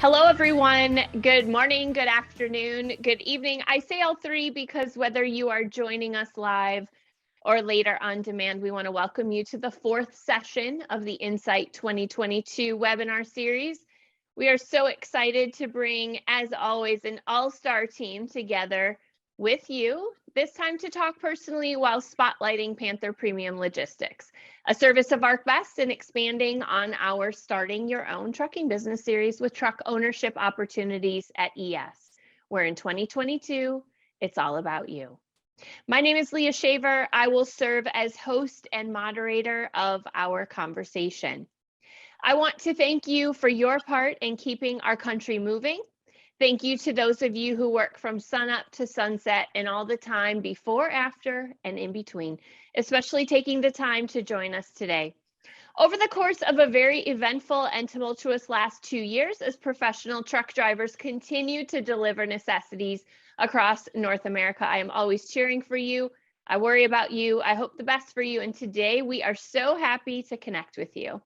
Hello, everyone. Good morning, good afternoon, good evening. I say all three because whether you are joining us live or later on demand, we want to welcome you to the fourth session of the Insight 2022 webinar series. We are so excited to bring, as always, an all-star team together with you, this time to talk personally while spotlighting Panther Premium Logistics, a service of ArcBest, and expanding on our Starting Your Own Trucking Business series with truck ownership opportunities at ES, where in 2022, it's all about you. My name is Leah Shaver. I will serve as host and moderator of our conversation. I want to thank you for your part in keeping our country moving. Thank you to those of you who work from sunup to sunset and all the time before, after, and in between, especially taking the time to join us today. Over the course of a very eventful and tumultuous last 2 years, as professional truck drivers continue to deliver necessities across North America, I am always cheering for you. I worry about you. I hope the best for you. And today we are so happy to connect with you.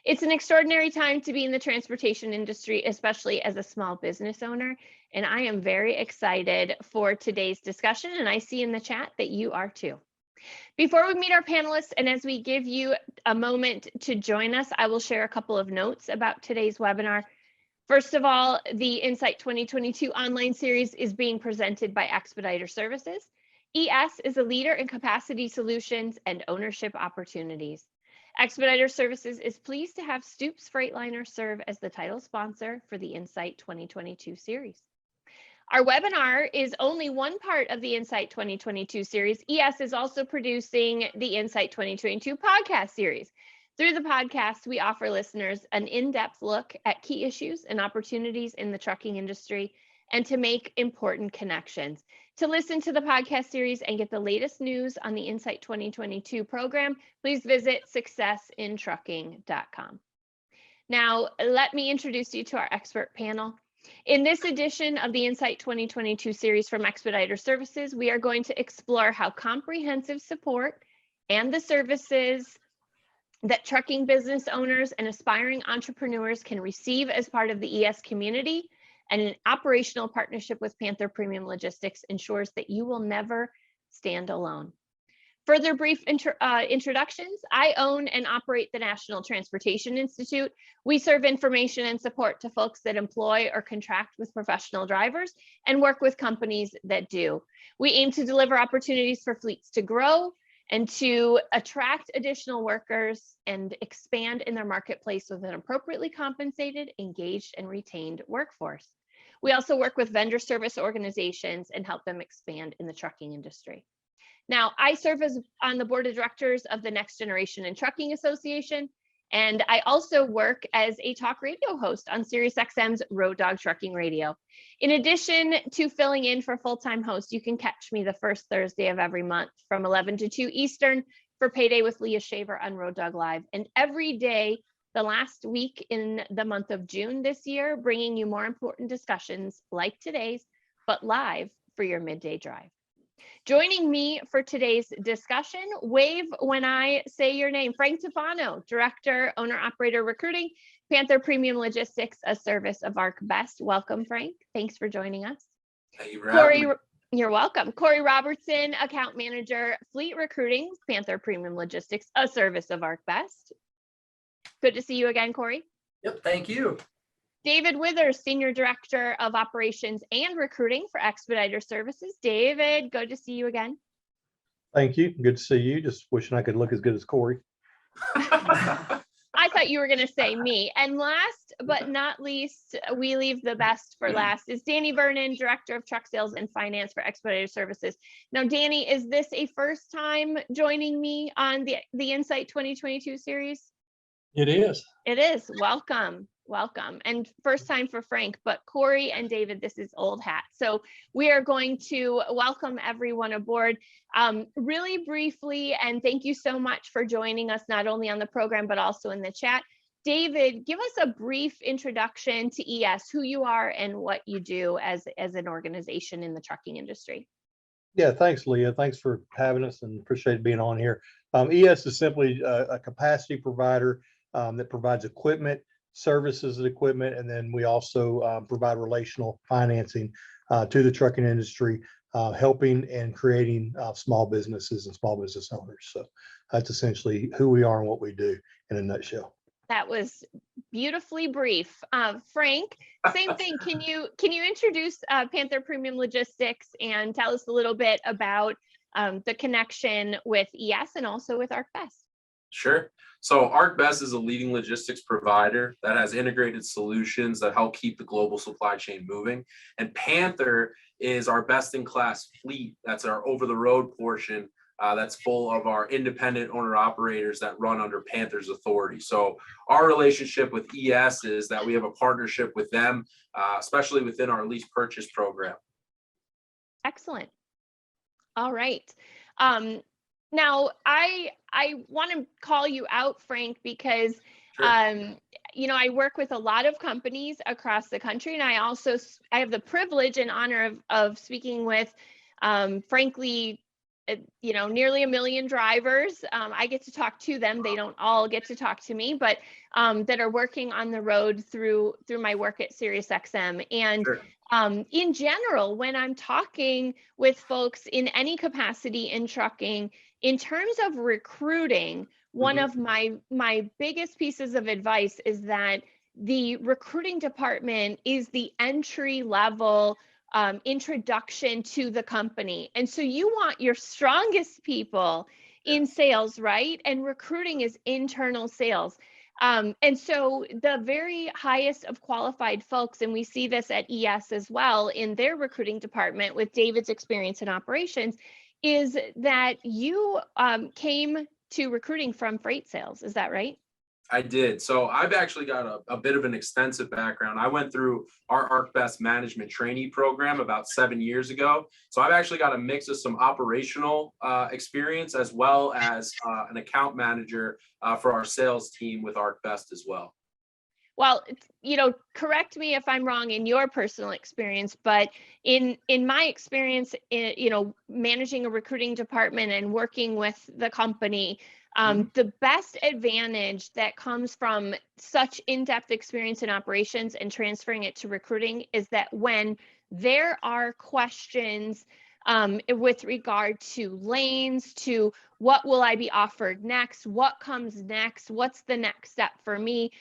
It's an extraordinary time to be in the transportation industry, especially as a small business owner. And I am very excited for today's discussion. And I see in the chat that you are too. Before we meet our panelists, and as we give you a moment to join us, I will share a couple of notes about today's webinar. First of all, the Insight 2022 online series is being presented by Expediter Services. ES is a leader in capacity solutions and ownership opportunities. Expediter Services is pleased to have Stoops Freightliner serve as the title sponsor for the Insight 2022 series. Our webinar is only one part of the Insight 2022 series. ES is also producing the Insight 2022 podcast series. Through the podcast, we offer listeners an in-depth look at key issues and opportunities in the trucking industry and to make important connections. To listen to the podcast series and get the latest news on the Insight 2022 program, please visit successintrucking.com. Now, let me introduce you to our expert panel. In this edition of the Insight 2022 series from Expediter Services, we are going to explore how comprehensive support and the services that trucking business owners and aspiring entrepreneurs can receive as part of the ES community, and an operational partnership with Panther Premium Logistics ensures that you will never stand alone. Further brief introductions. I own and operate the National Transportation Institute. We serve information and support to folks that employ or contract with professional drivers and work with companies that do. We aim to deliver opportunities for fleets to grow and to attract additional workers and expand in their marketplace with an appropriately compensated, engaged, and retained workforce. We also work with vendor service organizations and help them expand in the trucking industry. Now, I serve on the board of directors of the Next Generation in Trucking Association, and I also work as a talk radio host on SiriusXM's Road Dog Trucking Radio. In addition to filling in for full-time host, you can catch me the first Thursday of every month from 11 to 2 Eastern for Payday with Leah Shaver on Road Dog Live, and every day the last week in the month of June this year, bringing you more important discussions like today's, but live for your midday drive. Joining me for today's discussion, wave when I say your name, Frank Tufano, Director, Owner Operator Recruiting, Panther Premium Logistics, a service of ArcBest. Welcome, Frank. Thanks for joining us. Thank you for having me. You're welcome. Cory Robertson, Account Manager, Fleet Recruiting, Panther Premium Logistics, a service of ArcBest. Good to see you again, Cory. Yep, thank you. David Withers, Senior Director of Operations and Recruiting for Expediter Services. David, good to see you again. Thank you. Good to see you. Just wishing I could look as good as Cory. I thought you were going to say me. And last but not least, we leave the best for last, is Danny Vernon, Director of Truck Sales and Finance for Expediter Services. Now, Danny, is this a first time joining me on the Insight 2022 series? It is. It is. Welcome. Welcome. And first time for Frank, but Cory and David, this is old hat. So we are going to welcome everyone aboard really briefly. And thank you so much for joining us, not only on the program, but also in the chat. David, give us a brief introduction to ES, who you are and what you do as an organization in the trucking industry. Yeah, thanks, Leah. Thanks for having us and appreciate being on here. ES is simply a capacity provider that provides equipment services and equipment, and then we also provide relational financing to the trucking industry, helping and creating small businesses and small business owners. So that's essentially who we are and what we do in a nutshell. That was beautifully brief. Frank, same thing. Can you introduce Panther Premium Logistics and tell us a little bit about the connection with ES and also with ArcBest? Sure. So ArcBest is a leading logistics provider that has integrated solutions that help keep the global supply chain moving. And Panther is our best-in-class fleet. That's our over-the-road portion. That's full of our independent owner-operators that run under Panther's authority. So our relationship with ES is that we have a partnership with them, especially within our lease purchase program. Excellent. All right. Now, I want to call you out, Frank, because Sure. I work with a lot of companies across the country, and I have the privilege and honor of speaking with, frankly, nearly 1 million drivers. I get to talk to them. They don't all get to talk to me, but that are working on the road through my work at SiriusXM. And Sure. in general, when I'm talking with folks in any capacity in trucking, in terms of recruiting, one of my biggest pieces of advice is that the recruiting department is the entry level introduction to the company. And so you want your strongest people in sales, right? And recruiting is internal sales. And so the very highest of qualified folks, and we see this at ES as well in their recruiting department with David's experience in operations, is that you came to recruiting from freight sales. Is that right? I did. So I've actually got a bit of an extensive background. I went through our ArcBest management trainee program about 7 years ago. So I've actually got a mix of some operational experience as well as an account manager for our sales team with ArcBest as well. Well, correct me if I'm wrong in your personal experience, but in my experience, managing a recruiting department and working with the company, the best advantage that comes from such in-depth experience in operations and transferring it to recruiting is that when there are questions with regard to lanes, to what will I be offered next, what comes next, what's the next step for me,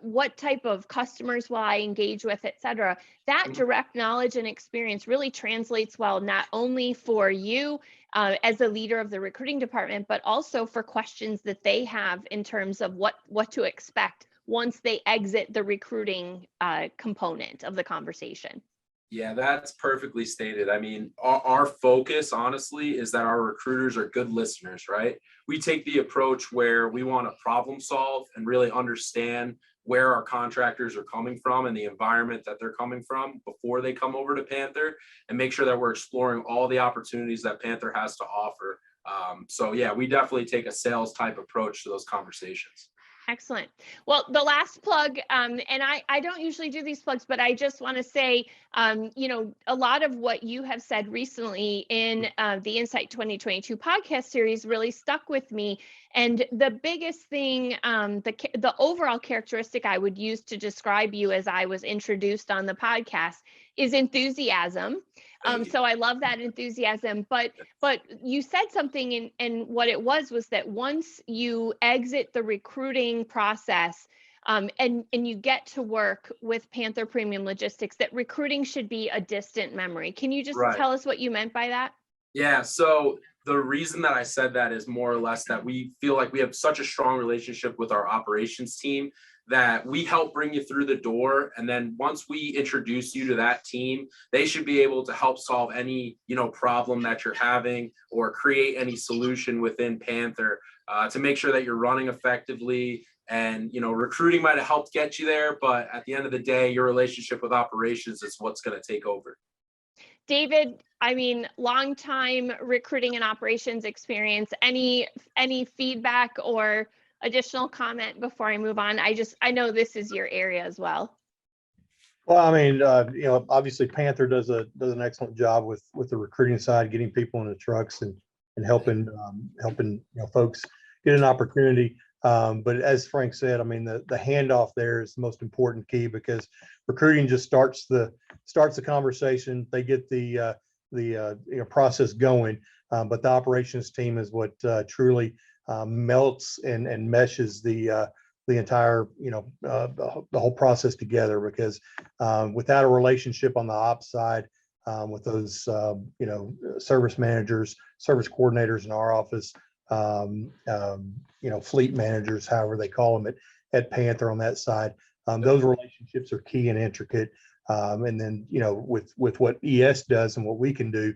what type of customers will I engage with, et cetera. That direct knowledge and experience really translates well, not only for you as a leader of the recruiting department, but also for questions that they have in terms of what to expect once they exit the recruiting component of the conversation. Yeah, that's perfectly stated. I mean, our focus, honestly, is that our recruiters are good listeners, right? We take the approach where we want to problem solve and really understand where our contractors are coming from and the environment that they're coming from before they come over to Panther, and make sure that we're exploring all the opportunities that Panther has to offer. So yeah, we definitely take a sales type approach to those conversations. Excellent. Well, the last plug, and I don't usually do these plugs, but I just want to say, a lot of what you have said recently in the Insight 2022 podcast series really stuck with me. And the biggest thing, the overall characteristic I would use to describe you as I was introduced on the podcast is enthusiasm. So I love that enthusiasm, but you said something, and what it was that once you exit the recruiting process, and you get to work with Panther Premium Logistics, that recruiting should be a distant memory. Can you just tell us what you meant by that? Yeah, so the reason that I said that is more or less that we feel like we have such a strong relationship with our operations team that we help bring you through the door. And then once we introduce you to that team, they should be able to help solve any, problem that you're having or create any solution within Panther to make sure that you're running effectively. And, recruiting might have helped get you there, but at the end of the day, your relationship with operations is what's going to take over. David, long time recruiting and operations experience. Any feedback or additional comment before I move on? I know this is your area as well. Well, obviously Panther does an excellent job with the recruiting side, getting people in the trucks and helping folks get an opportunity. But as Frank said, I mean, the handoff there is the most important key, because recruiting just starts the conversation. They get the process going, but the operations team is what truly melts and meshes the entire the whole process together. Because without a relationship on the ops side with those service managers, service coordinators in our office, fleet managers, however they call them at Panther on that side, those relationships are key and intricate. And then with what ES does and what we can do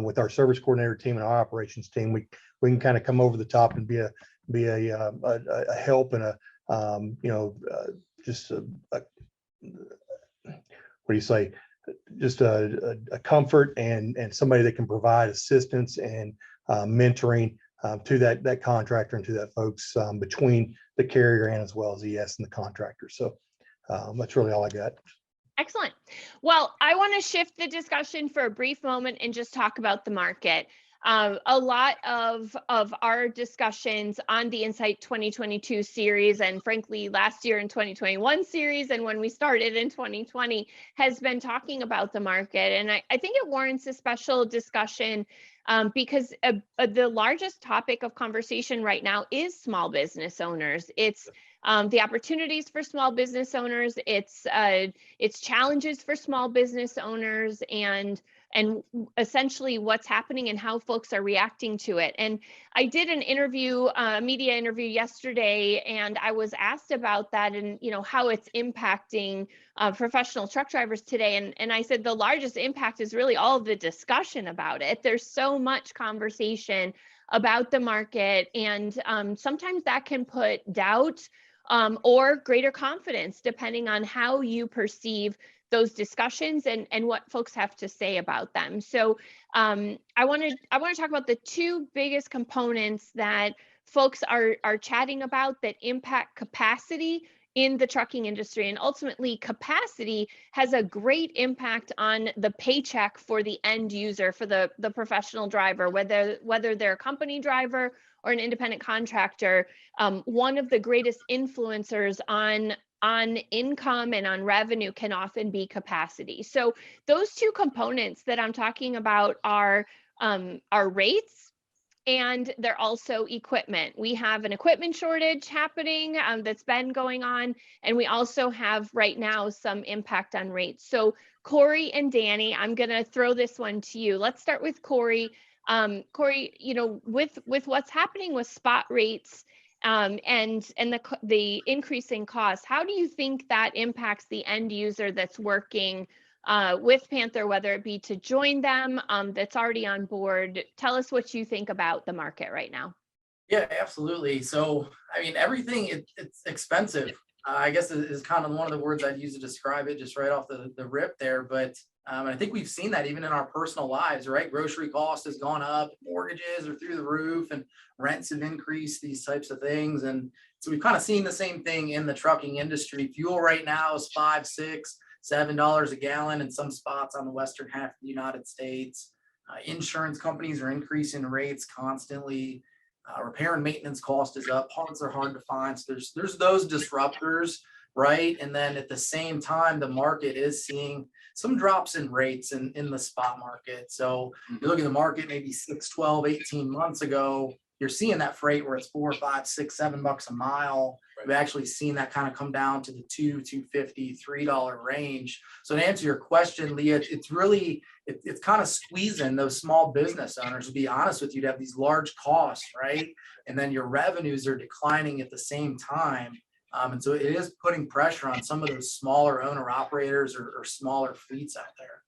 with our service coordinator team and our operations team, we can kind of come over the top and be a help and what do you say? Just a comfort and somebody that can provide assistance and mentoring to that contractor and to that folks between the carrier and as well as ES and the contractor. So that's really all I got. Excellent. Well, I want to shift the discussion for a brief moment and just talk about the market. A lot of our discussions on the Insight 2022 series, and frankly, last year in 2021 series, and when we started in 2020, has been talking about the market. And I think it warrants a special discussion because the largest topic of conversation right now is small business owners. It's the opportunities for small business owners, it's challenges for small business owners, and essentially what's happening and how folks are reacting to it. And I did an interview, a media interview yesterday, and I was asked about that and how it's impacting professional truck drivers today. And I said the largest impact is really all of the discussion about it. There's so much conversation about the market, and sometimes that can put doubt or greater confidence, depending on how you perceive those discussions and what folks have to say about them. So I want to talk about the two biggest components that folks are chatting about that impact capacity in the trucking industry. And ultimately, capacity has a great impact on the paycheck for the end user, for the professional driver, whether they're a company driver or an independent contractor. One of the greatest influencers on income and on revenue can often be capacity. So those two components that I'm talking about are rates, and they're also equipment. We have an equipment shortage happening that's been going on, and we also have right now some impact on rates. So Cory and Danny, I'm going to throw this one to you. Let's start with Cory. Cory, with what's happening with spot rates and the increasing costs, how do you think that impacts the end user that's working with Panther, whether it be to join them, that's already on board? Tell us what you think about the market right now. Yeah, absolutely. So, I mean, everything, it's expensive. I guess is kind of one of the words I'd use to describe it, just right off the rip there. But I think we've seen that even in our personal lives, right? Grocery cost has gone up, mortgages are through the roof, and rents have increased, these types of things. And so we've kind of seen the same thing in the trucking industry. Fuel right now is $5, $6, $7 a gallon in some spots on the western half of the United States. Insurance companies are increasing rates constantly. Repair and maintenance cost is up. Parts are hard to find. So there's those disruptors, right? And then at the same time, the market is seeing some drops in rates in the spot market. So you look at the market maybe 6, 12, 18 months ago, you're seeing that freight where it's $4, $5, $6, $7 a mile. We've actually seen that kind of come down to the $2.50, $3 range. So to answer your question, Leah, it's really, it's kind of squeezing those small business owners, to be honest with you, to have these large costs, right? And then your revenues are declining at the same time. And so it is putting pressure on some of those smaller owner operators or smaller fleets out there.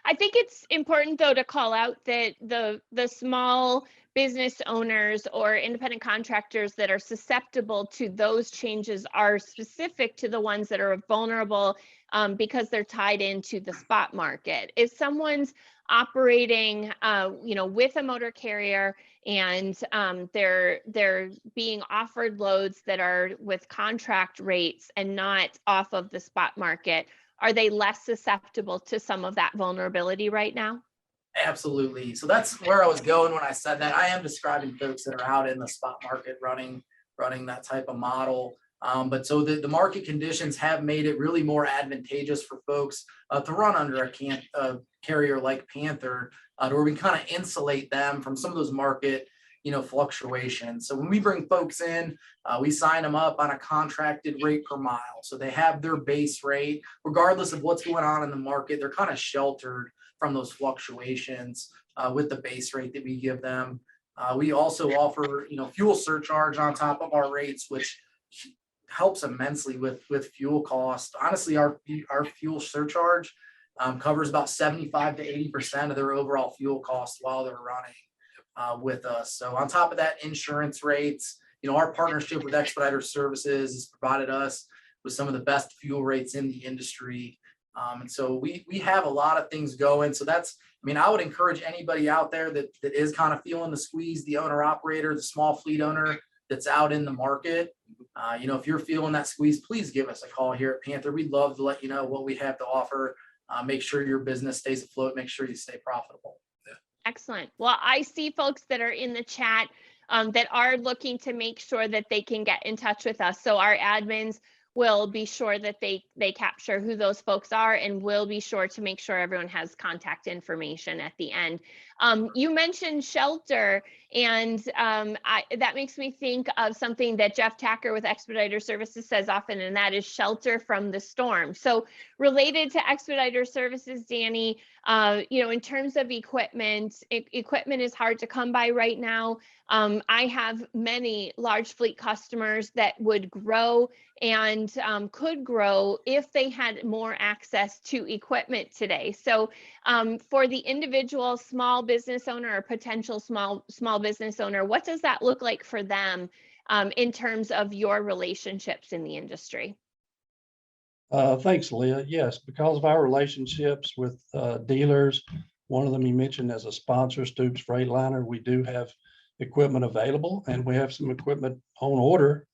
I think it's important, though, to call out that the small business owners or independent contractors that are susceptible to those changes are specific to the ones that are vulnerable because they're tied into the spot market. If someone's operating, with a motor carrier and they're being offered loads that are with contract rates and not off of the spot market, are they less susceptible to some of that vulnerability right now? Absolutely. So that's where I was going when I said that. I am describing folks that are out in the spot market running running that type of model. But so the market conditions have made it really more advantageous for folks to run under a carrier like Panther, where we kind of insulate them from some of those market, fluctuations. So when we bring folks in, we sign them up on a contracted rate per mile. So they have their base rate, regardless of what's going on in the market. They're kind of sheltered from those fluctuations with the base rate that we give them. We also offer, fuel surcharge on top of our rates, which helps immensely with fuel cost. Honestly, our fuel surcharge covers about 75 to 80% of their overall fuel cost while they're running with us. So on top of that, insurance rates, our partnership with Expediter Services has provided us with some of the best fuel rates in the industry. And so we have a lot of things going. So I would encourage anybody out there that is kind of feeling the squeeze, the owner operator, the small fleet owner that's out in the market. If you're feeling that squeeze, please give us a call here at Panther. We'd love to let you know what we have to offer. Make sure your business stays afloat. Make sure you stay profitable. Excellent. Well, I see folks that are in the chat that are looking to make sure that they can get in touch with us. So our admins will be sure that they capture who those folks are, and will be sure to make sure everyone has contact information at the end. You mentioned shelter, and that makes me think of something that Jeff Tacker with Expediter Services says often, and that is shelter from the storm. So related to Expediter Services, Danny, in terms of equipment is hard to come by right now. I have many large fleet customers that would grow and could grow if they had more access to equipment today. So for the individual small business owner or potential small business owner, what does that look like for them in terms of your relationships in the industry? Thanks, Leah. Yes, because of our relationships with dealers, one of them you mentioned as a sponsor, Stoops Freightliner, we do have equipment available, and we have some equipment on order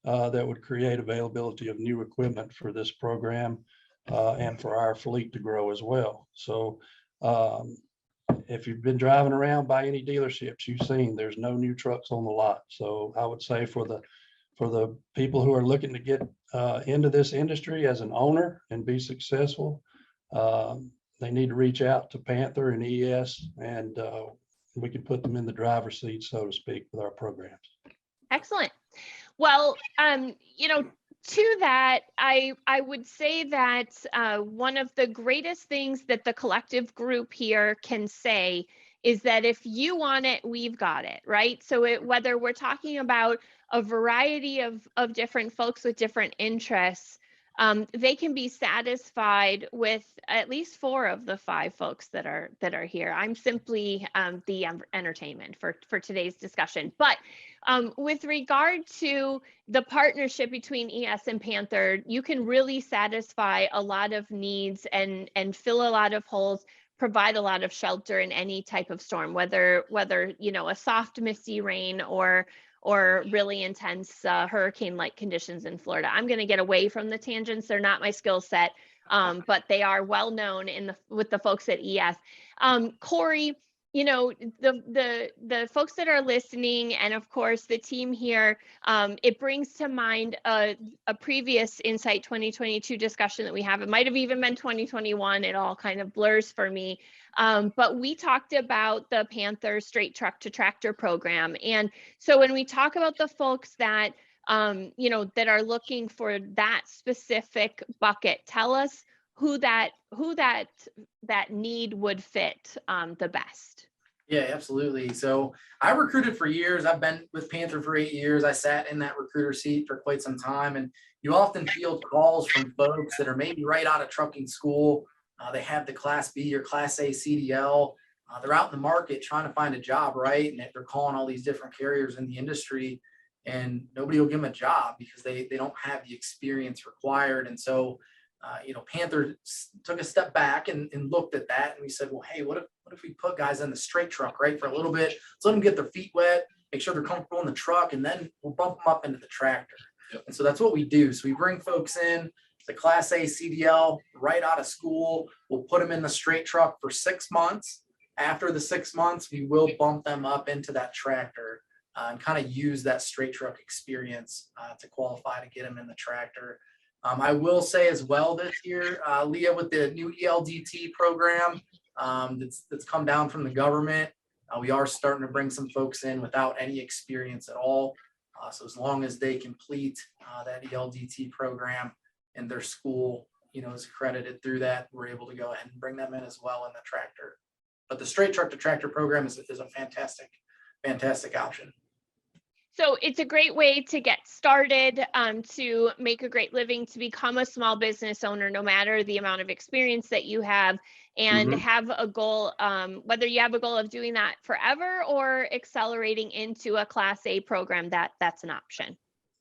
that would create availability of new equipment for this program and for our fleet to grow as well. So if you've been driving around by any dealerships, you've seen there's no new trucks on the lot. So I would say for the people who are looking to get into this industry as an owner and be successful, they need to reach out to Panther and ES, and we can put them in the driver's seat, so to speak, with our programs. Excellent. Well, to that, I would say that one of the greatest things that the collective group here can say is that if you want it, we've got it, right? So whether we're talking about a variety of different folks with different interests, they can be satisfied with at least 4 of the 5 folks that are here. I'm simply the entertainment for today's discussion. But with regard to the partnership between ES and Panther, you can really satisfy a lot of needs and fill a lot of holes, provide a lot of shelter in any type of storm, whether a soft misty rain or really intense hurricane-like conditions in Florida. I'm going to get away from the tangents. They're not my skill set, but they are well known with the folks at ES. Cory, the folks that are listening, and of course the team here, it brings to mind a previous Insight 2022 discussion that we have. It might have even been 2021. It all kind of blurs for me. But we talked about the Panther straight truck to tractor program. And so when we talk about the folks that, that are looking for that specific bucket, tell us who that need would fit the best. Yeah, absolutely. So I recruited for years. I've been with Panther for 8 years. I sat in that recruiter seat for quite some time, and you often field calls from folks that are maybe right out of trucking school. They have the Class B or Class A CDL. They're out in the market trying to find a job, right? And they're calling all these different carriers in the industry, and nobody will give them a job because they don't have the experience required. And so, Panther took a step back and looked at that, and we said, well, hey, what if we put guys in the straight truck, right, for a little bit? Let's let them get their feet wet, make sure they're comfortable in the truck, and then we'll bump them up into the tractor. Yep. And so that's what we do. So we bring folks in the Class A CDL right out of school. We'll put them in the straight truck for 6 months. After the 6 months, we will bump them up into that tractor. and kind of use that straight truck experience to qualify to get them in the tractor. I will say as well this year, Leah, with the new ELDT program that's come down from the government, we are starting to bring some folks in without any experience at all. So as long as they complete that ELDT program and their school, is accredited through that, we're able to go ahead and bring them in as well in the tractor. But the straight truck to tractor program is a fantastic option. So it's a great way to get started, to make a great living, to become a small business owner, no matter the amount of experience that you have, and have a goal, whether you have a goal of doing that forever or accelerating into a Class A program, that's an option.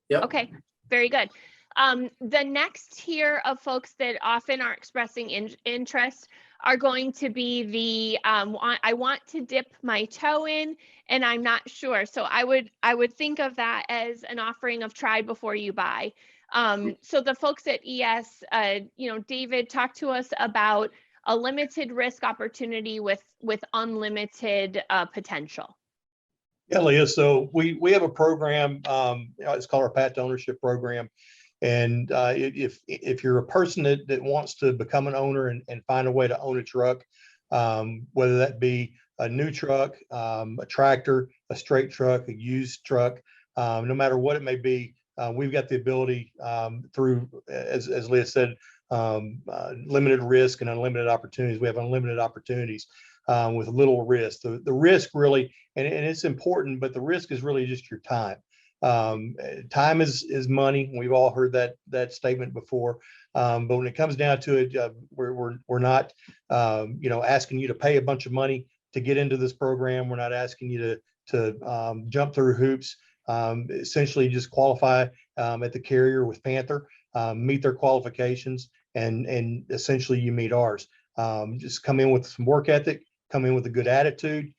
Yep. Okay, very good. The next tier of folks that often are expressing interest are going to be the I want to dip my toe in and I'm not sure. So I would think of that as an offering of try before you buy. So the folks at ES, David, talk to us about a limited risk opportunity with unlimited potential. Yeah, Leah. So we have a program. It's called our Path to Ownership program. And if you're a person that wants to become an owner and find a way to own a truck, whether that be a new truck, a tractor, a straight truck, a used truck, no matter what it may be, we've got the ability through, as Leah said, limited risk and unlimited opportunities. We have unlimited opportunities with little risk. The risk really, and it's important, but the risk is really just your time. Time is money. We've all heard that statement before. But when it comes down to it, we're not, asking you to pay a bunch of money to get into this program. We're not asking you to jump through hoops. Essentially just qualify at the carrier with Panther, meet their qualifications, and essentially you meet ours. Just come in with some work ethic, come in with a good attitude,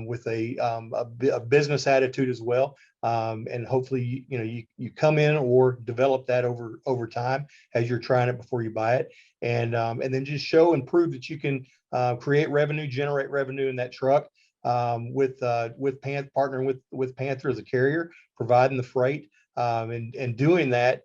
with a business attitude as well. And hopefully, you come in or develop that over time as you're trying it before you buy it. And then just show and prove that you can create revenue, generate revenue in that truck with partnering with Panther as a carrier, providing the freight, and doing that.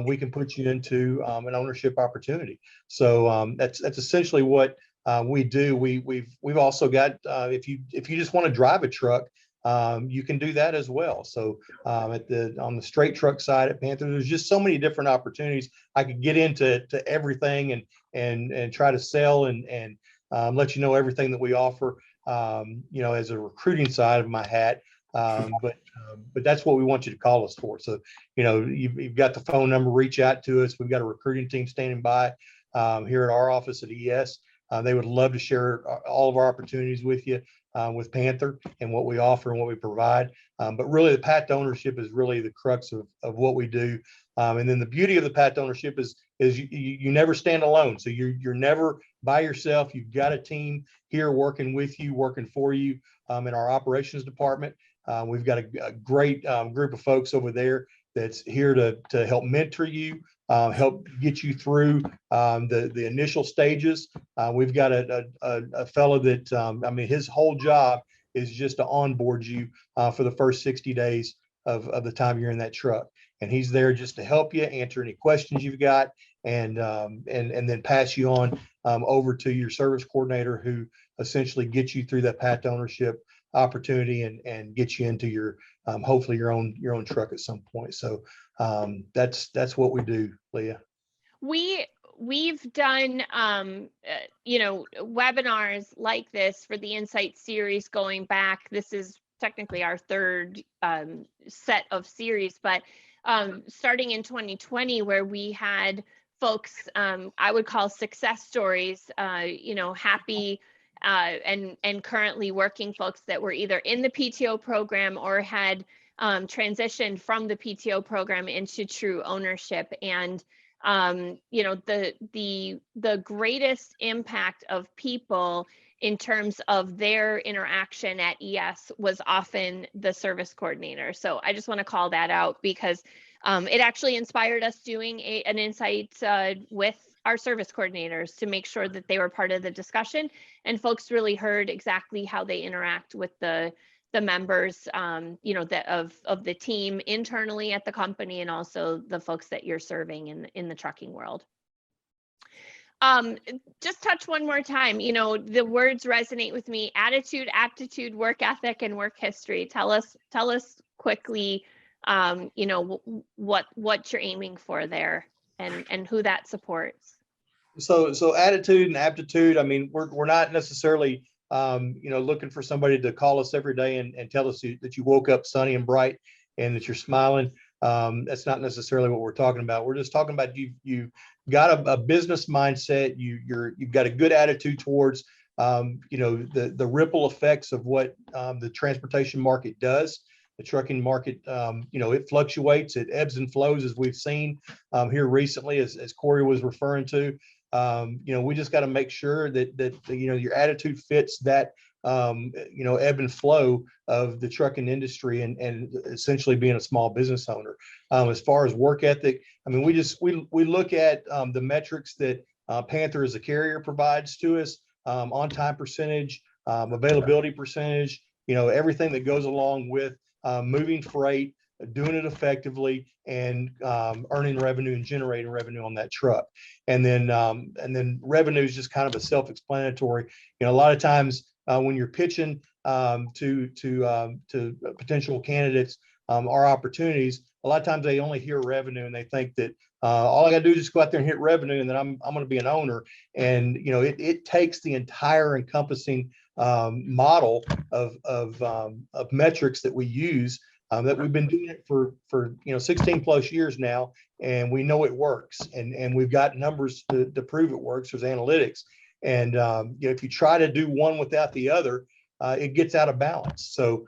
We can put you into an ownership opportunity. So that's essentially what we do. We've also got if you just want to drive a truck, you can do that as well. So on the straight truck side at Panther, there's just so many different opportunities. I could get into everything and try to sell and let you know everything that we offer. As a recruiting side of my hat. But that's what we want you to call us for. So, you've got the phone number, reach out to us. We've got a recruiting team standing by here at our office at ES. They would love to share all of our opportunities with you with Panther and what we offer and what we provide. But really the path to ownership is really the crux of what we do. And then the beauty of the path to ownership is you never stand alone. So you're never by yourself. You've got a team here working with you, working for you in our operations department. We've got a great group of folks over there that's here to help mentor you, help get you through the initial stages. We've got a fellow that, his whole job is just to onboard you for the first 60 days of the time you're in that truck. And he's there just to help you, answer any questions you've got, and then pass you on over to your service coordinator, who essentially gets you through that path to ownership opportunity and get you into your hopefully your own truck at some point. So that's what we do, Leah. We've done webinars like this for the Insight series going back. This is technically our third set of series, but starting in 2020, where we had folks I would call success stories, happy and currently working folks that were either in the PTO program or had transitioned from the PTO program into true ownership. And the greatest impact of people in terms of their interaction at ES was often the service coordinator. So I just want to call that out because it actually inspired us doing an insight with our service coordinators to make sure that they were part of the discussion and folks really heard exactly how they interact with the the members, of the team internally at the company, and also the folks that you're serving in the trucking world. Just touch one more time, the words resonate with me: attitude, aptitude, work ethic, and work history. Tell us quickly, what you're aiming for there, and who that supports. So attitude and aptitude, I mean, we're not necessarily, looking for somebody to call us every day and tell us that you woke up sunny and bright and that you're smiling. That's not necessarily what we're talking about. We're just talking about you got a business mindset. You've got a good attitude towards, the ripple effects of what the transportation market does. The trucking market, it fluctuates, it ebbs and flows, as we've seen here recently, as Cory was referring to. We just got to make sure that your attitude fits that, ebb and flow of the trucking industry and essentially being a small business owner. As far as work ethic, I mean, we look at the metrics that Panther as a carrier provides to us, on-time percentage, availability percentage, everything that goes along with moving freight, doing it effectively, and earning revenue and generating revenue on that truck. And then revenue is just kind of a self-explanatory. A lot of times when you're pitching to potential candidates our opportunities, a lot of times they only hear revenue and they think that all I got to do is just go out there and hit revenue, and then I'm going to be an owner. And it takes the entire encompassing model of metrics that we use. That we've been doing it for 16 plus years now, and we know it works, and we've got numbers to prove it works. There's analytics, and if you try to do one without the other, it gets out of balance. So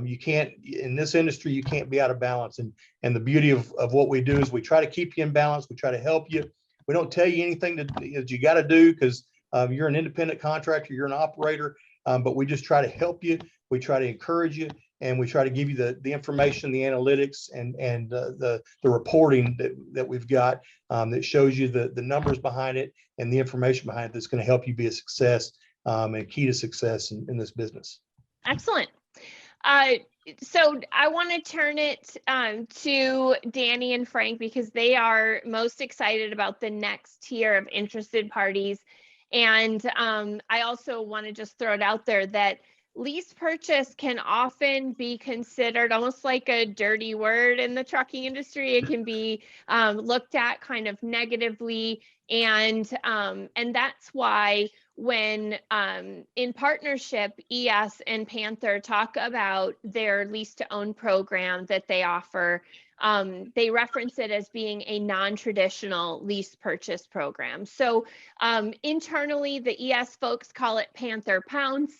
you can't, in this industry, you can't be out of balance. And the beauty of what we do is we try to keep you in balance. We try to help you. We don't tell you anything that you got to do, because you're an independent contractor, you're an operator, but we just try to help you. We try to encourage you. And we try to give you the information, the analytics, and the reporting that we've got that shows you the numbers behind it and the information behind it that's going to help you be a success and key to success in this business. Excellent. So I want to turn it to Danny and Frank, because they are most excited about the next tier of interested parties. And I also want to just throw it out there that lease purchase can often be considered almost like a dirty word in the trucking industry. It can be looked at kind of negatively, and that's why when in partnership, ES and Panther talk about their lease-to-own program that they offer, they reference it as being a non-traditional lease purchase program. So internally, the ES folks call it Panther Pounce.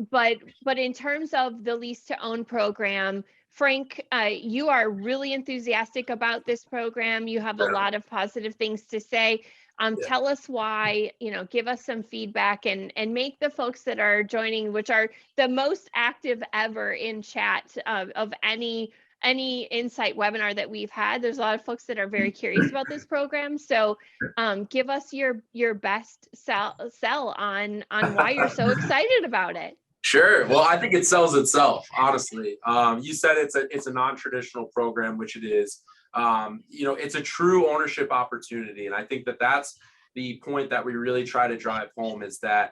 But in terms of the lease-to-own program, Frank, you are really enthusiastic about this program. You have a lot of positive things to say. Tell us why, give us some feedback, and make the folks that are joining, which are the most active ever in chat of any Insight webinar that we've had. There's a lot of folks that are very curious about this program. So give us your best sell on why you're so excited about it. Sure. Well, I think it sells itself, honestly. You said it's a non-traditional program, which it is. It's a true ownership opportunity. And I think that's the point that we really try to drive home, is that,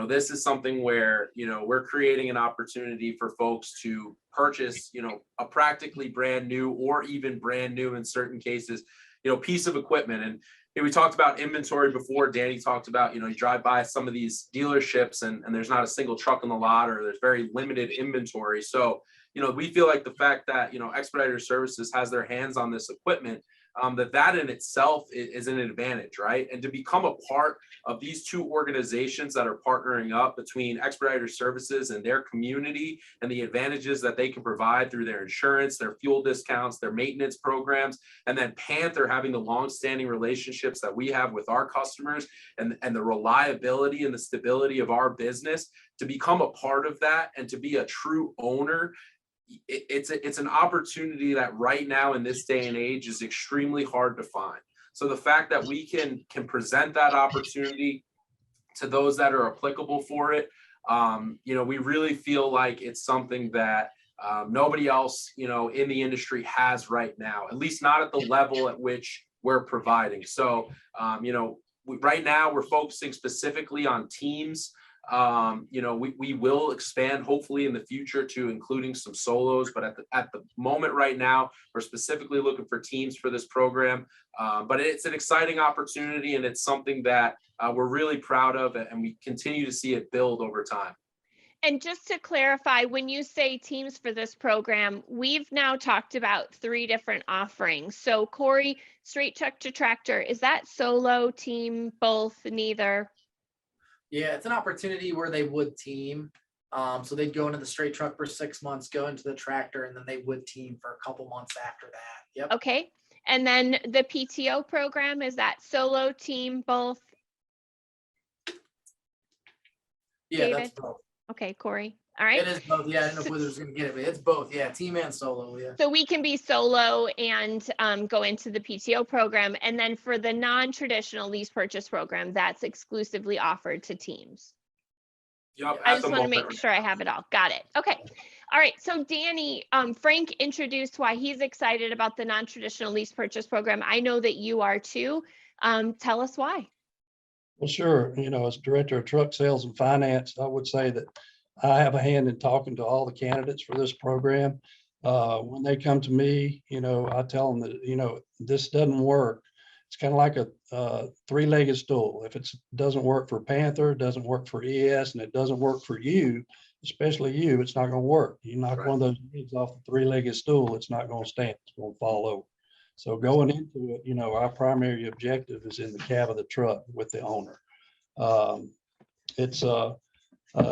this is something where, we're creating an opportunity for folks to purchase, a practically brand new, or even brand new in certain cases, piece of equipment. And we talked about inventory before. Danny talked about, you drive by some of these dealerships and there's not a single truck in the lot, or there's very limited inventory. So, we feel like the fact that, Expediter Services has their hands on this equipment, that in itself is an advantage, right? And to become a part of these two organizations that are partnering up between Expediter Services and their community, and the advantages that they can provide through their insurance, their fuel discounts, their maintenance programs, and then Panther having the longstanding relationships that we have with our customers, and the reliability and the stability of our business, to become a part of that and to be a true owner, it's an opportunity that right now in this day and age is extremely hard to find. So the fact that we can present that opportunity to those that are applicable for it, We really feel like it's something that nobody else, in the industry has right now, at least not at the level at which we're providing. So, right now we're focusing specifically on teams. We will expand hopefully in the future to including some solos, but at the moment right now, we're specifically looking for teams for this program. But it's an exciting opportunity, and it's something that we're really proud of, and we continue to see it build over time. And just to clarify, when you say teams for this program, we've now talked about 3 different offerings. So Cory, straight truck to tractor, is that solo, team, both, neither? Yeah, it's an opportunity where they would team. So they'd go into the straight truck for 6 months, go into the tractor, and then they would team for a couple months after that. Yep. Okay. And then the PTO program, is that solo, team, both? Yeah, David? that's both. Okay, Cory. All right. It is both. Yeah, I didn't know if Wizards was going to get it, but it's both. Yeah, team and solo. Yeah. So we can be solo and go into the PTO program. And then for the non-traditional lease purchase program, that's exclusively offered to teams. Yep, I just want to make sure I have it all. Got it. Okay. All right. So Danny, Frank introduced why he's excited about the non-traditional lease purchase program. I know that you are too. Tell us why. Well, sure. As Director of Truck Sales and Finance, I would say that I have a hand in talking to all the candidates for this program. When they come to me, I tell them that, this doesn't work. It's kind of like a 3-legged stool. If it doesn't work for Panther, it doesn't work for ES, and it doesn't work for you, especially you, it's not going to work. You knock one of those legs off the 3-legged stool, it's not going to stand. It's going to fall over. So going into it, our primary objective is in the cab of the truck with the owner. It's a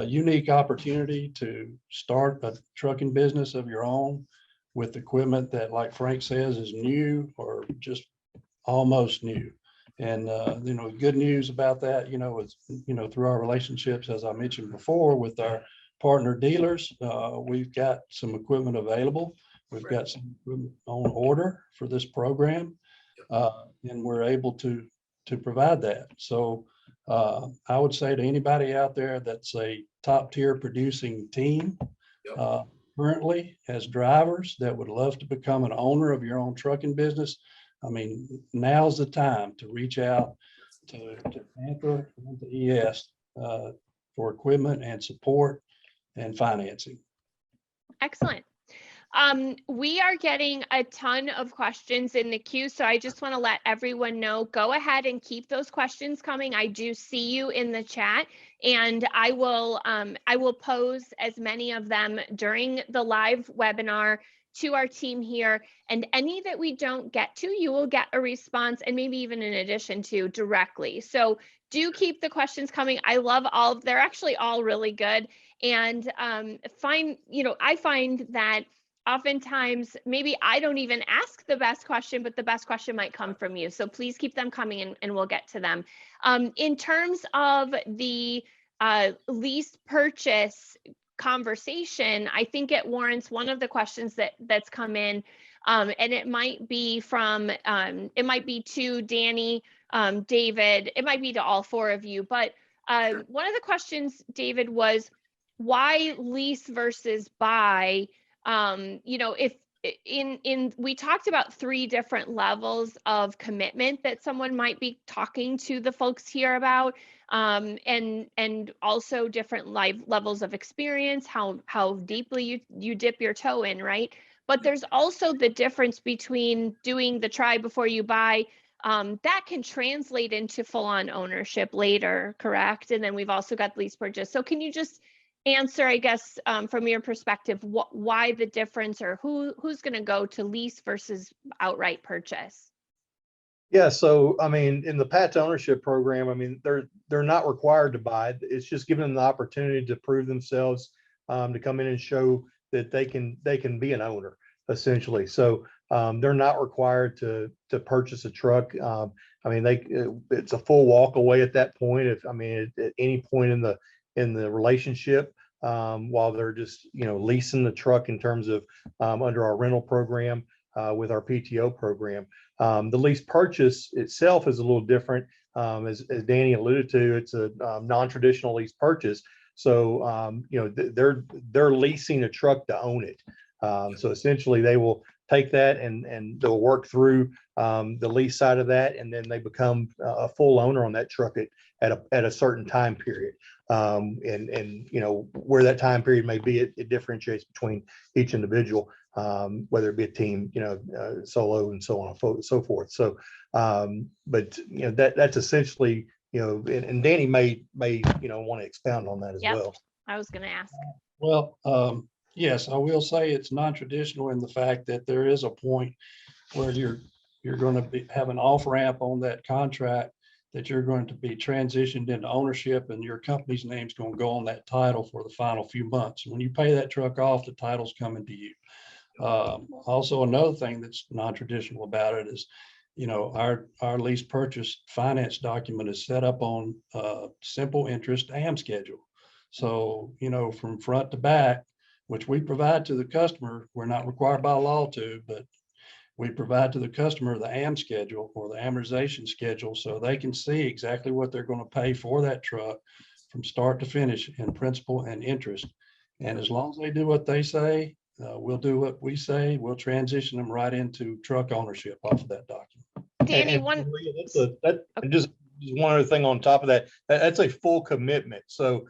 unique opportunity to start a trucking business of your own with equipment that, like Frank says, is new or just almost new. And good news about that, is through our relationships, as I mentioned before, with our partner dealers, we've got some equipment available. We've got some equipment on order for this program, and we're able to provide that. So I would say to anybody out there that's a top tier producing team currently as drivers that would love to become an owner of your own trucking business, I mean, now's the time to reach out to Panther and to ES for equipment and support and financing. Excellent. We are getting a ton of questions in the queue, so I just want to let everyone know, go ahead and keep those questions coming. I do see you in the chat, and I will pose as many of them during the live webinar to our team here, and any that we don't get to, you will get a response, and maybe even in addition to directly. So do keep the questions coming. I love they're actually all really good. And I find that oftentimes maybe I don't even ask the best question, but the best question might come from you. So please keep them coming, and we'll get to them. In terms of the lease purchase conversation, I think it warrants one of the questions that's come in, and it might be to Danny, David, it might be to all 4 of you, but one of the questions, David, was why lease versus buy? If we talked about 3 different levels of commitment that someone might be talking to the folks here about, and also different levels of experience, how deeply you dip your toe in, right? But there's also the difference between doing the try before you buy, that can translate into full-on ownership later, correct? And then we've also got lease purchase. So can you just answer, I guess, from your perspective, why the difference, or who's going to go to lease versus outright purchase? Yeah, so I mean, in the PAT ownership program, I mean, they're not required to buy. It's just giving them the opportunity to prove themselves, to come in and show that they can be an owner, essentially. So they're not required to purchase a truck. I mean, it's a full walk away at that point. At any point in the relationship, while they're just leasing the truck in terms of under our rental program with our PTO program. The lease purchase itself is a little different. As Danny alluded to, it's a non-traditional lease purchase. So, they're leasing a truck to own it. So essentially they will take that and they'll work through the lease side of that, and then they become a full owner on that truck at a certain time period. And where that time period may be, it differentiates between each individual, whether it be a team, solo and so on and so forth. So, but that's essentially, and Danny may want to expound on that as Yep. well. I was going to ask. Well, yes, I will say it's non-traditional in the fact that there is a point where you're going to have an off ramp on that contract, that you're going to be transitioned into ownership, and your company's name's going to go on that title for the final few months. When you pay that truck off, the title's coming to you. Also, another thing that's non-traditional about it is, our lease purchase finance document is set up on simple interest AM schedule. So, from front to back, which we provide to the customer, we're not required by law to, but we provide to the customer the AM schedule or the amortization schedule, so they can see exactly what they're going to pay for that truck from start to finish in principal and interest. And as long as they do what they say, we'll do what we say. We'll transition them right into truck ownership off of that document. Danny, Just one other thing on top of that, that's a full commitment. So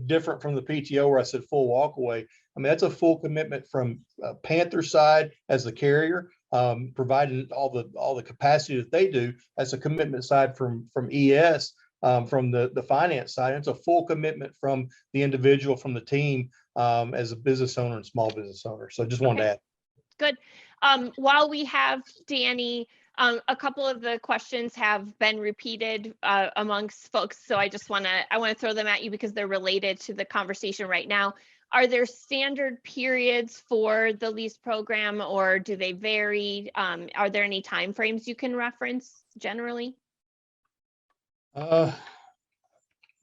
different from the PTO where I said full walkaway. I mean, that's a full commitment from Panther side as the carrier, providing all the capacity that they do. That's a commitment side from ES, from the finance side. It's a full commitment from the individual, from the team, as a business owner and small business owner. So just wanted to add. Good. While we have Danny, a couple of the questions have been repeated amongst folks, so I want to throw them at you because they're related to the conversation right now. Are there standard periods for the lease program, or do they vary? Are there any timeframes you can reference generally?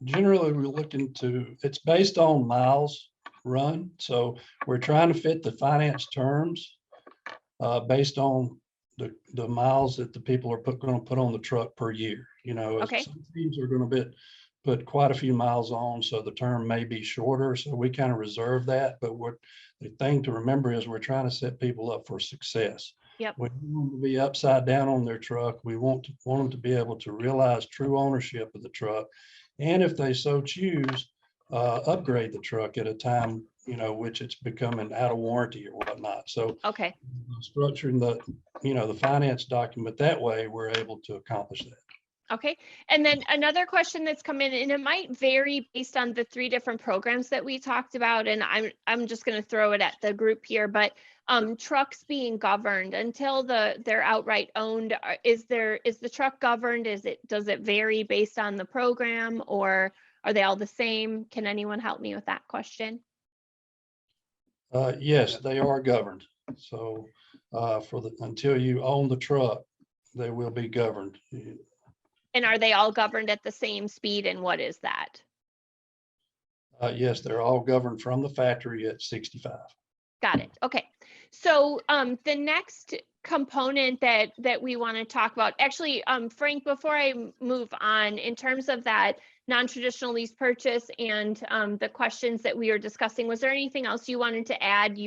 Generally, we're looking it's based on miles run. So we're trying to fit the finance terms based on the miles that the people are going to put on the truck per year. Okay. Some teams are going to put quite a few miles on, so the term may be shorter. So we kind of reserve that. But the thing to remember is we're trying to set people up for success. Yep. We want them to be upside down on their truck. We want them to be able to realize true ownership of the truck, and if they so choose, upgrade the truck at a time which it's becoming out of warranty or whatnot. So okay, structuring the finance document that way, we're able to accomplish that. Okay. And then another question that's come in, and it might vary based on the 3 different programs that we talked about. And I'm just going to throw it at the group here, but trucks being governed until they're outright owned. Is the truck governed? Does it vary based on the program, or are they all the same? Can anyone help me with that question? Yes, they are governed. So until you own the truck, they will be governed. And are they all governed at the same speed, and what is that? Yes, they're all governed from the factory at 65. Got it. Okay. So the next component that we want to talk about, actually, Frank, before I move on, in terms of that non-traditional lease purchase and the questions that we were discussing, was there anything else you wanted to add?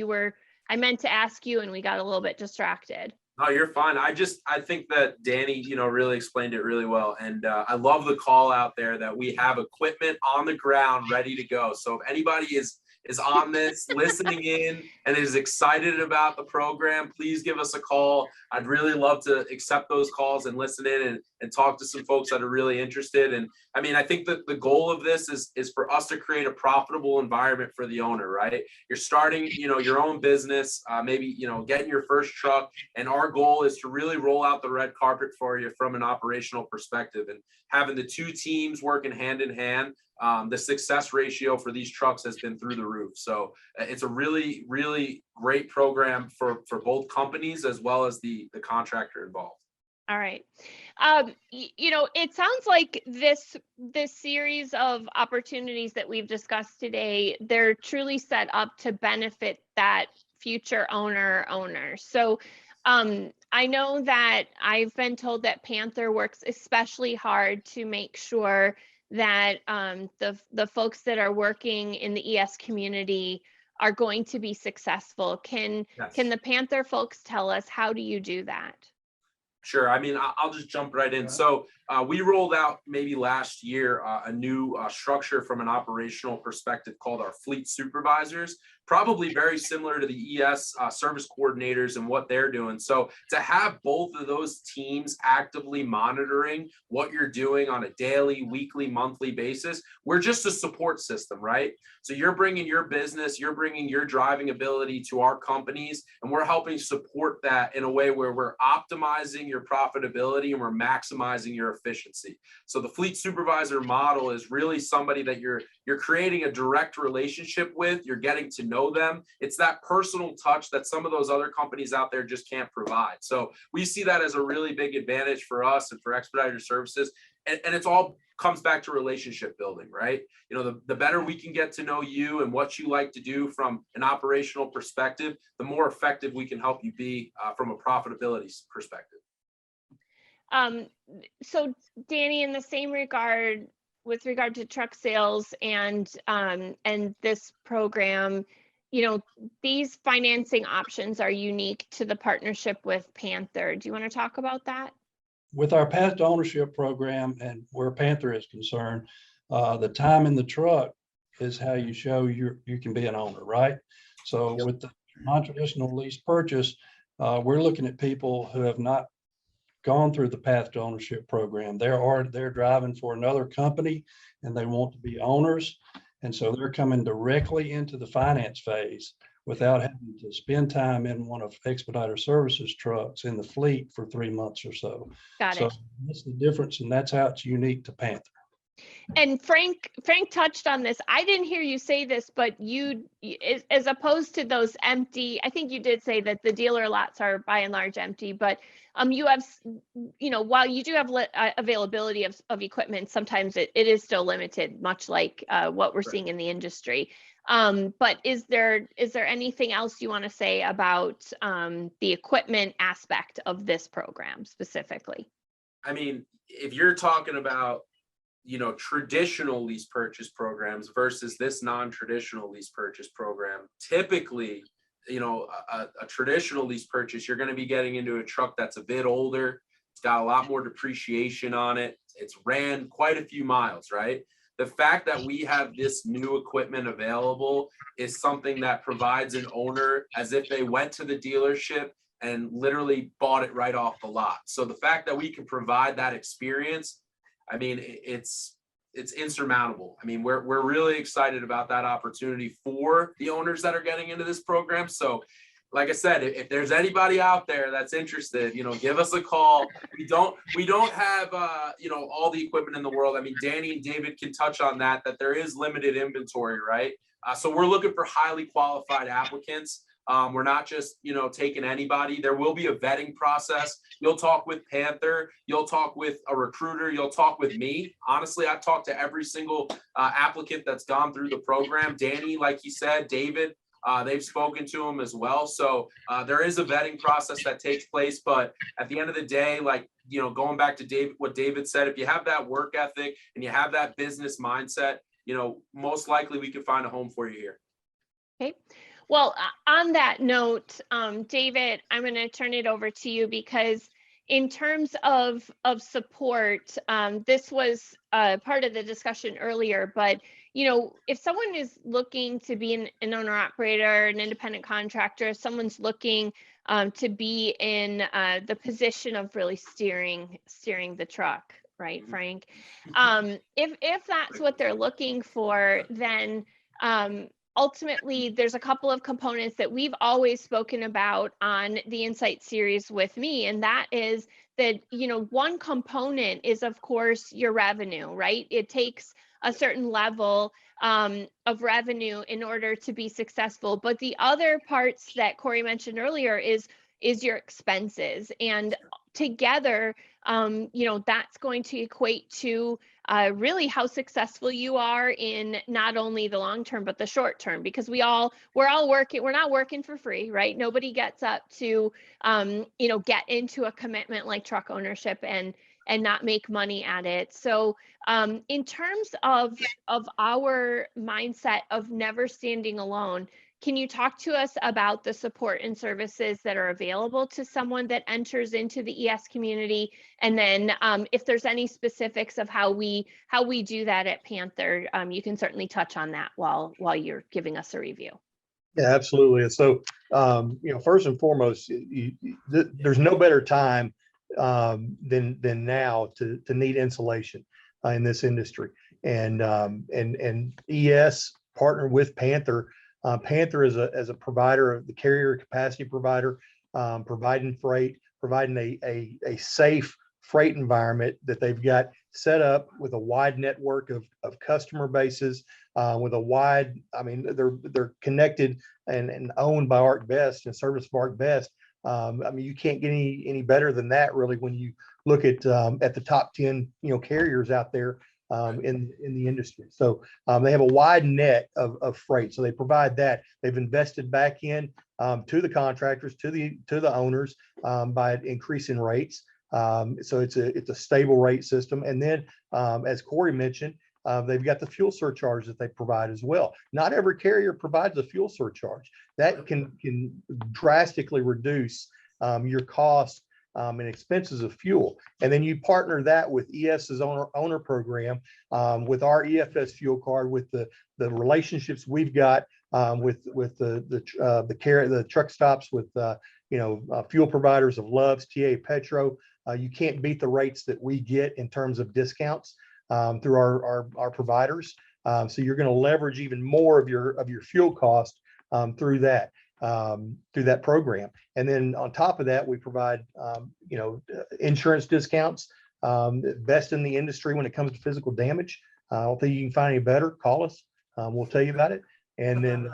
I meant to ask you and we got a little bit distracted. No, you're fine. I think that Danny, really explained it really well. And I love the call out there that we have equipment on the ground ready to go. So if anybody is on this, listening in, and is excited about the program, please give us a call. I'd really love to accept those calls and listen in and talk to some folks that are really interested. And I mean, I think that the goal of this is for us to create a profitable environment for the owner, right? You're starting, your own business, maybe, getting your first truck. And our goal is to really roll out the red carpet for you from an operational perspective, and having the 2 teams working hand in hand. The success ratio for these trucks has been through the roof. So it's a really, really great program for both companies as well as the contractor involved. All right. It sounds like this series of opportunities that we've discussed today, they're truly set up to benefit that future owner. So I know that I've been told that Panther works especially hard to make sure that the folks that are working in the ES community are going to be successful. Can the Panther folks tell us, how do you do that? Sure. I mean, I'll just jump right in. So we rolled out maybe last year a new structure from an operational perspective called our fleet supervisors, probably very similar to the ES service coordinators and what they're doing. So to have both of those teams actively monitoring what you're doing on a daily, weekly, monthly basis, we're just a support system, right? So you're bringing your business, you're bringing your driving ability to our companies, and we're helping support that in a way where we're optimizing your profitability and we're maximizing your efficiency. So the fleet supervisor model is really somebody that you're creating a direct relationship with, you're getting to know them. It's that personal touch that some of those other companies out there just can't provide. So we see that as a really big advantage for us and for Expediter Services. And it's all comes back to relationship building, right? You know, the better we can get to know you and what you like to do from an operational perspective, the more effective we can help you be from a profitability perspective. So Danny, in the same regard, with regard to truck sales and this program, you know, these financing options are unique to the partnership with Panther. Do you want to talk about that? With our path to ownership program and where Panther is concerned, the time in the truck is how you show you can be an owner, right? So with the non-traditional lease purchase, we're looking at people who have not gone through the path to ownership program. They're driving for another company and they want to be owners. And so they're coming directly into the finance phase without having to spend time in one of Expediter Services trucks in the fleet for 3 months or so. Got it. So that's the difference, and that's how it's unique to Panther. And Frank touched on this. I didn't hear you say this, but you, as opposed to those empty, I think you did say that the dealer lots are by and large empty, but you have, you know, while you do have availability of equipment, sometimes it is still limited, much like what we're seeing in the industry. But is there anything else you want to say about the equipment aspect of this program specifically? I mean, if you're talking about, you know, traditional lease purchase programs versus this non-traditional lease purchase program, typically, you know, a traditional lease purchase, you're going to be getting into a truck that's a bit older. It's got a lot more depreciation on it. It's ran quite a few miles, right? The fact that we have this new equipment available is something that provides an owner as if they went to the dealership and literally bought it right off the lot. So the fact that we can provide that experience, I mean, it's insurmountable. I mean, we're really excited about that opportunity for the owners that are getting into this program. So like I said, if there's anybody out there that's interested, you know, give us a call. We don't have, you know, all the equipment in the world. I mean, Danny and David can touch on that there is limited inventory, right? So we're looking for highly qualified applicants. We're not just, you know, taking anybody. There will be a vetting process. You'll talk with Panther. You'll talk with a recruiter. You'll talk with me. Honestly, I talked to every single applicant that's gone through the program. Danny, like he said, David, they've spoken to him as well. So there is a vetting process that takes place. But at the end of the day, like, you know, going back to David, what David said, if you have that work ethic and you have that business mindset, you know, most likely we can find a home for you here. Okay. Well, on that note, David, I'm going to turn it over to you because in terms of support, this was part of the discussion earlier, but you know, if someone is looking to be an owner operator, an independent contractor, someone's looking to be in the position of really steering the truck, right, Frank? If that's what they're looking for, then ultimately, there's a couple of components that we've always spoken about on the Insight series with me, and that is that, you know, one component is, of course, your revenue, right? It takes a certain level of revenue in order to be successful. But the other parts that Cory mentioned earlier is your expenses, and together, you know, that's going to equate to really how successful you are in not only the long term but the short term, because we're all working. We're not working for free, right? Nobody gets up to you know, get into a commitment like truck ownership and and not make money at it. So in terms of our mindset of never standing alone, can you talk to us about the support and services that are available to someone that enters into the ES community? And then if there's any specifics of how we do that at Panther, you can certainly touch on that while you're giving us a review. Yeah, absolutely. And so, first and foremost, there's no better time than now to need insulation in this industry. And ES partnered with Panther. Panther is a provider of the carrier capacity provider, providing freight, providing a safe freight environment that they've got set up with a wide network of customer bases, with a wide, they're connected and owned by ArcBest and Service of ArcBest. You can't get any better than that, really, when you look at the top 10 carriers out there in the industry. So they have a wide net of freight. So they provide that. They've invested back in to the contractors, to the owners by increasing rates. So it's a stable rate system. And then as Cory mentioned, they've got the fuel surcharge that they provide as well. Not every carrier provides a fuel surcharge. That can drastically reduce your cost and expenses of fuel. And then you partner that with ES's owner program, with our EFS fuel card, with the relationships we've got with the truck stops, with fuel providers of Love's, TA Petro. You can't beat the rates that we get in terms of discounts through our providers. So you're going to leverage even more of your fuel cost through that program. And then on top of that, we provide insurance discounts, best in the industry when it comes to physical damage. I don't think you can find any better. Call us. We'll tell you about it. And then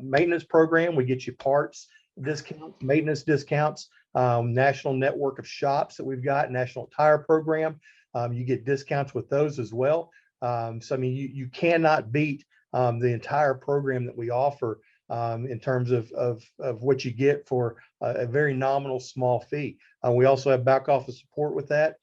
maintenance program, we get you parts discounts, maintenance discounts, national network of shops that we've got, national tire program. You get discounts with those as well. So you cannot beat the entire program that we offer in terms of what you get for a very nominal small fee. We also have back office support with that.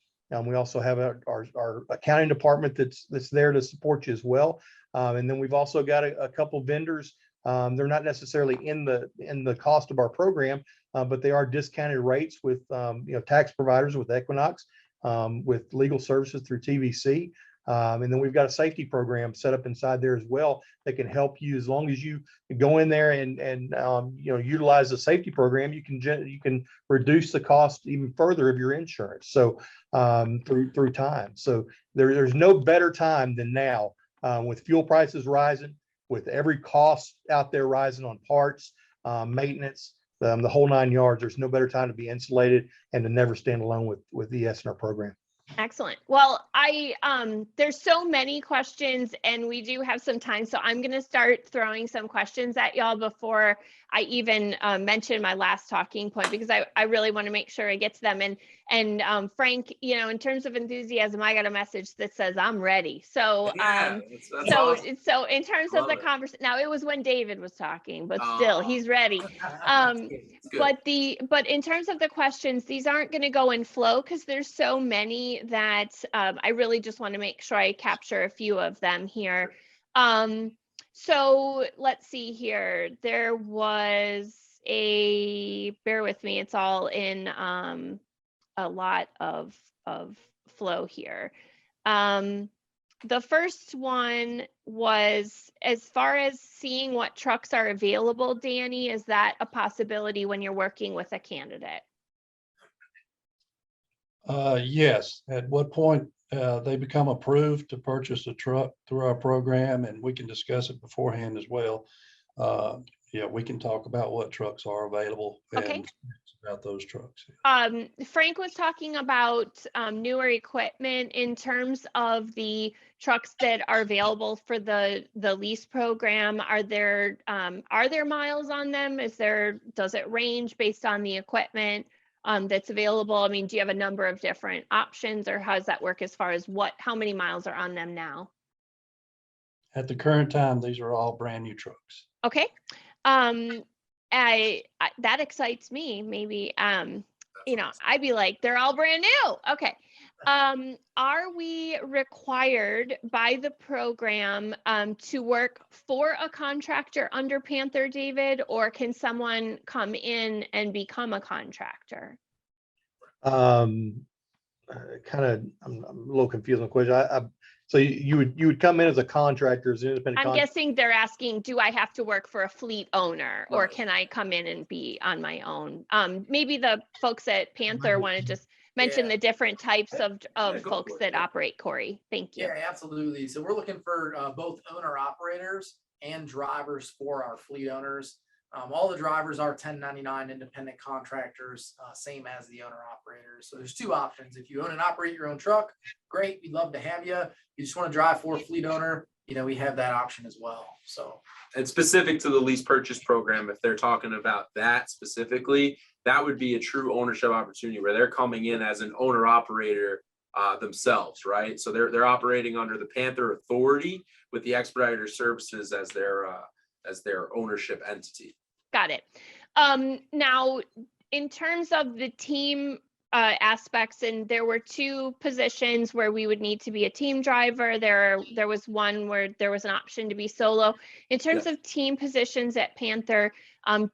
We also have our accounting department that's there to support you as well. And then we've also got a couple vendors. They're not necessarily in the cost of our program, but they are discounted rates with tax providers, with Equinox, with legal services through TVC. And then we've got a safety program set up inside there as well that can help you. As long as you go in there and utilize the safety program, you can reduce the cost even further of your insurance. So through time. So there's no better time than now, with fuel prices rising, with every cost out there rising on parts, maintenance, the whole 9 yards. There's no better time to be insulated and to never stand alone with ES in our program. Excellent. Well, there's so many questions and we do have some time. So I'm going to start throwing some questions at y'all before I even mention my last talking point, because I really want to make sure I get to them. And Frank, in terms of enthusiasm, I got a message that says I'm ready. So, that's so awesome. in terms Love of the it. conversation, now it was when David was talking, but still he's ready. It's good. But in terms of the questions, these aren't going to go in flow because there's so many that I really just want to make sure I capture a few of them here. So let's see here. There was bear with me, it's all in a lot of flow here. The first one was, as far as seeing what trucks are available, Danny, is that a possibility when you're working with a candidate? Yes. At what point they become approved to purchase a truck through our program, and we can discuss it beforehand as well. Yeah, we can talk about what trucks are available. Okay. And about those trucks. Frank was talking about newer equipment in terms of the trucks that are available for the lease program. Are there miles on them? Does it range based on the equipment that's available? I mean, do you have a number of different options, or how does that work as far as how many miles are on them now? At the current time, these are all brand new trucks. Okay. That excites me. Maybe, I'd be like, they're all brand new. Okay. Are we required by the program to work for a contractor under Panther, David, or can someone come in and become a contractor? I'm a little confused on the question. So you would come in as a contractor, as an independent I'm contractor. guessing they're asking, do I have to work for a fleet owner or Right. can I come in and be on my own? Maybe the folks at Panther want to just mention the different types of go folks for it. that Yeah. operate, Cory. Thank you. Yeah, absolutely. So we're looking for both owner operators and drivers for our fleet owners. All the drivers are 1099 independent contractors, same as the owner operators. So there's two options. If you own and operate your own truck, great. We'd love to have you. You just want to drive for a fleet owner, we have that option as well. So, And specific to the lease purchase program, if they're talking about that specifically, that would be a true ownership opportunity where they're coming in as an owner operator themselves, right? So they're operating under the Panther Authority with the Expediter Services as their ownership entity. Got it. Now, in terms of the team aspects, and there were two positions where we would need to be a team driver. There was one where there was an option to be solo. In terms of team positions at Panther,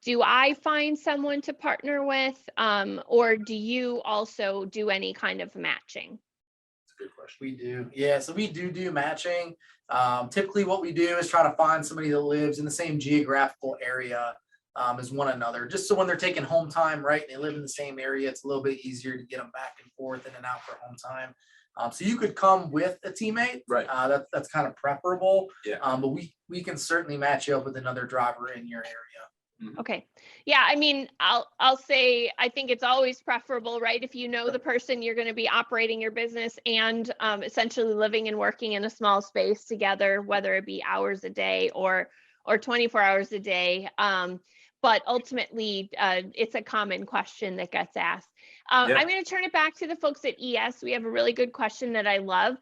do I find someone to partner with, or do you also do any kind of matching? That's a good question. we do. Yeah, so we do matching. Typically what we do is try to find somebody that lives in the same geographical area as one another, just so when they're taking home time, right, they live in the same area, it's a little bit easier to get them back and forth in and out for home time. So you could come with a teammate, Right. That's kind of preferable. Yeah. But we can certainly match you up with another driver in your area. Okay. Yeah, I mean, I'll say I think it's always preferable, right? If you know the person, you're going to be operating your business and essentially living and working in a small space together, whether it be hours a day or 24 hours a day. But ultimately, it's a common question that gets asked. I'm going to turn it back to the folks at ES. We have a really good question that I love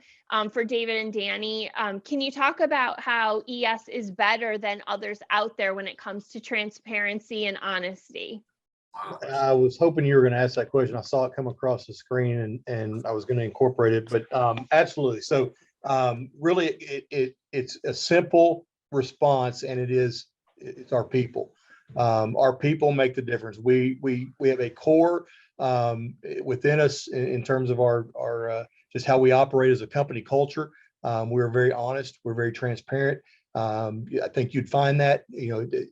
for David and Danny. Can you talk about how ES is better than others out there when it comes to transparency and honesty? I was hoping you were going to ask that question. I saw it come across the screen and I was going to incorporate it, but absolutely. So really, it's a simple response, and it's our people. Our people make the difference. We have a core within us in terms of our just how we operate as a company culture. We're very honest. We're very transparent. I think you'd find that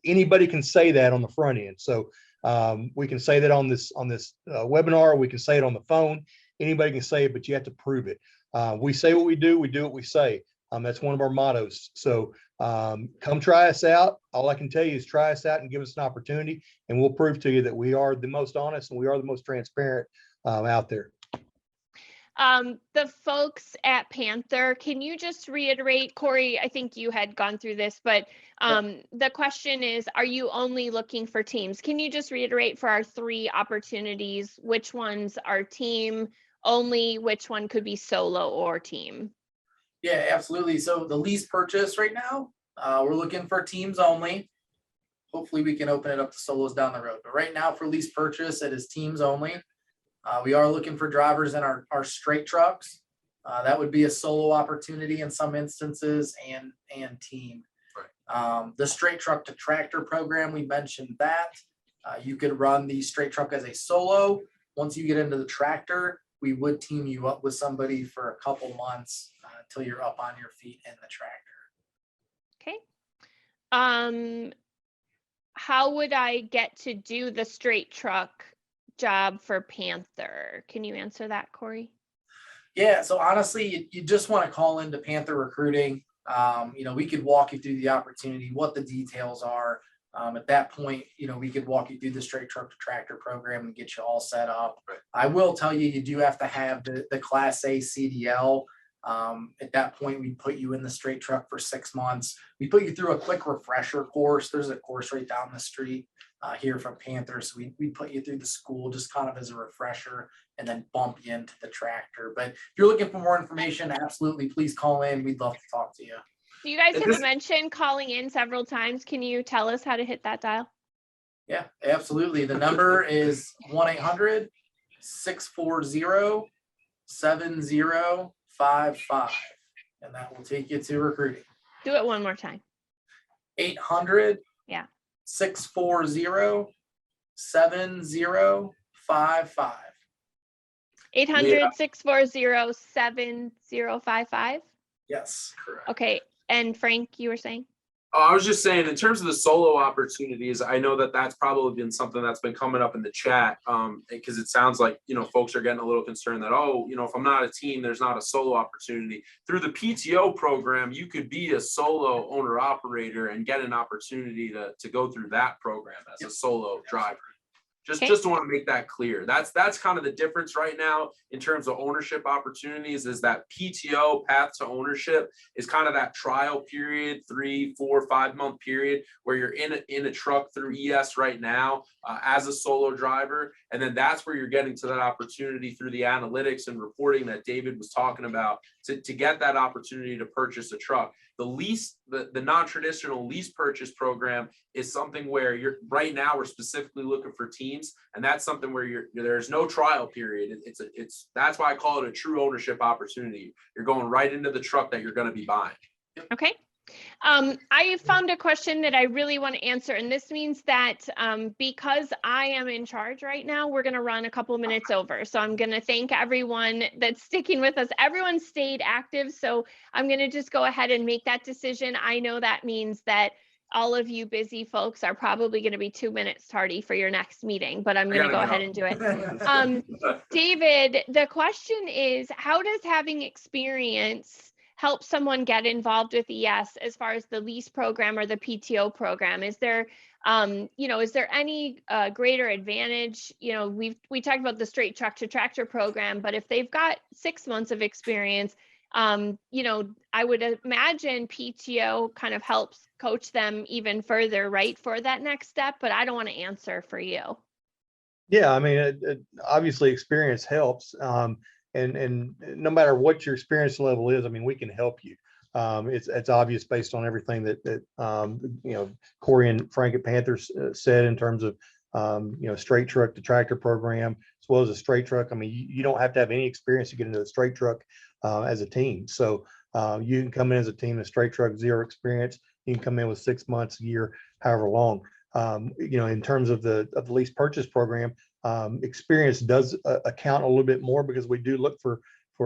anybody can say that on the front end. So we can say that on this webinar. We can say it on the phone. Anybody can say it, but you have to prove it. We say what we do what we say. That's one of our mottos. So come try us out. All I can tell you is try us out and give us an opportunity, and we'll prove to you that we are the most honest and we are the most transparent out there. The folks at Panther, can you just reiterate, Cory, I think you had gone through this, but the question is, are you only looking for teams? Can you just reiterate for our 3 opportunities, which ones are team only, which one could be solo or team? Yeah, absolutely. So the lease purchase right now, we're looking for teams only. Hopefully we can open it up to solos down the road. But right now for lease purchase, it is teams only. We are looking for drivers in our straight trucks. That would be a solo opportunity in some instances and team. Right. The straight truck to tractor program, we mentioned that. You could run the straight truck as a solo. Once you get into the tractor, we would team you up with somebody for a couple months until you're up on your feet in the tractor. Okay. How would I get to do the straight truck job for Panther? Can you answer that, Cory? Yeah, so honestly, you just want to call into Panther Recruiting. We could walk you through the opportunity, what the details are. At that point, we could walk you through the straight truck to tractor program and get you all set up. Right. I will tell you, you do have to have the Class A CDL. At that point, we put you in the straight truck for 6 months. We put you through a quick refresher course. There's a course right down the street here from Panther. So we put you through the school just kind of as a refresher and then bump you into the tractor. But if you're looking for more information, absolutely, please call in. We'd love to talk to you. You guys have mentioned calling in several times. Can you tell us how to hit that dial? Yeah, absolutely. The number is 1-800-640-8255. 7055. And that will take you to recruiting. Do it one more time. 800 Yeah. 640 7055. 800-640-7055. Yes. Correct. Okay. And Frank, you were saying? I was just saying, in terms of the solo opportunities, I know that that's probably been something that's been coming up in the chat, because it sounds like, folks are getting a little concerned that, if I'm not a team, there's not a solo opportunity. Through the PTO program, you could be a solo owner operator and get an opportunity to go through that program as a solo driver. Just want to make that clear. That's kind of the difference right now in terms of ownership opportunities, is that PTO path to ownership is kind of that trial period, 3, 4, 5 month period where you're in a truck through ES right now as a solo driver. And then that's where you're getting to that opportunity through the analytics and reporting that David was talking about to get that opportunity to purchase a truck. The non-traditional lease purchase program is something where right now we're specifically looking for teams, and that's something where there's no trial period. That's why I call it a true ownership opportunity. You're going right into the truck that you're going to be buying. Okay. I found a question that I really want to answer, and this means that because I am in charge right now, we're going to run a couple minutes over. So I'm going to thank everyone that's sticking with us. Everyone stayed active, so I'm going to just go ahead and make that decision. I know that means that all of you busy folks are probably going to be 2 minutes tardy for your next meeting, but I'm going to go ahead and do it. David, the question is, how does having experience help someone get involved with ES as far as the lease program or the PTO program? Is there, is there any greater advantage? We talked about the straight truck to tractor program, but if they've got 6 months of experience, I would imagine PTO kind of helps coach them even further, right, for that next step, but I don't want to answer for you. Yeah, I mean, obviously experience helps. And no matter what your experience level is, I mean, we can help you. It's obvious based on everything that Cory and Frank at Panther said in terms of straight truck to tractor program, as well as a straight truck. I mean, you don't have to have any experience to get into a straight truck as a team. So you can come in as a team, a straight truck, 0 experience. You can come in with 6 months, a year, however long. In terms of the lease purchase program, experience does account a little bit more, because we do look for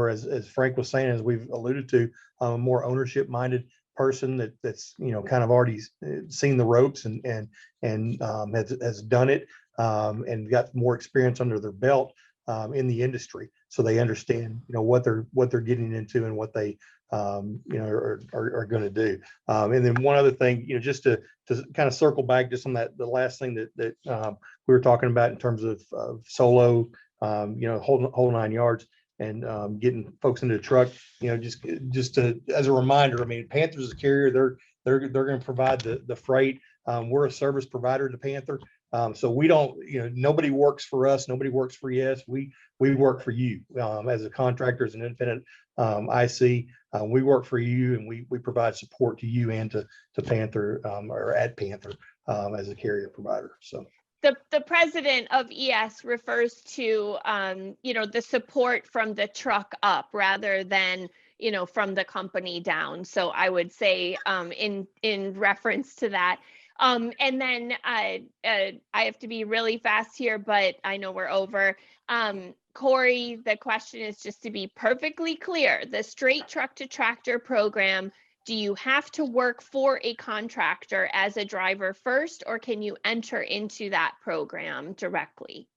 as Frank was saying, as we've alluded to, a more ownership minded person that's kind of already seen the ropes and has done it and got more experience under their belt in the industry, so they understand what they're getting into and what they are going to do. And then one other thing, just to kind of circle back just on the last thing that we were talking about in terms of solo, whole 9 yards, and getting folks into the truck, just as a reminder, I mean, Panther's is a carrier. They're going to provide the freight. We're a service provider to Panther. So we don't, nobody works for us. Nobody works for ES. We work for you as a contractor, as an independent IC. We work for you, and we provide support to you and to Panther or at Panther as a carrier provider. So the president of ES refers to the support from the truck up rather than from the company down. So I would say in reference to that. And then I have to be really fast here, but I know we're over. Cory, the question is just to be perfectly clear, the straight truck to tractor program, do you have to work for a contractor as a driver first, or can you enter into that program directly?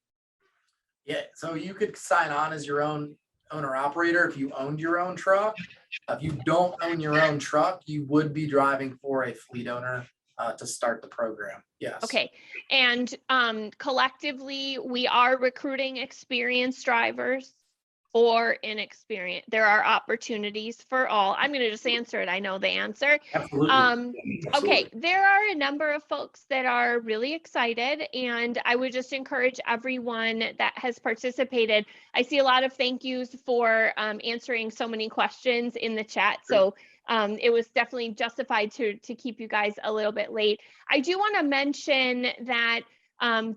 Yeah, so you could sign on as your own owner operator if you owned your own truck. If you don't own your own truck, you would be driving for a fleet owner to start the program. Yes. Okay. And collectively, we are recruiting experienced drivers or inexperienced. There are opportunities for all. I'm going to just answer it. I know the answer. Absolutely. Okay. There are a number of folks that are really excited, and I would just encourage everyone that has participated. I see a lot of thank yous for answering so many questions in the chat. So it was definitely justified to keep you guys a little bit late. I do want to mention that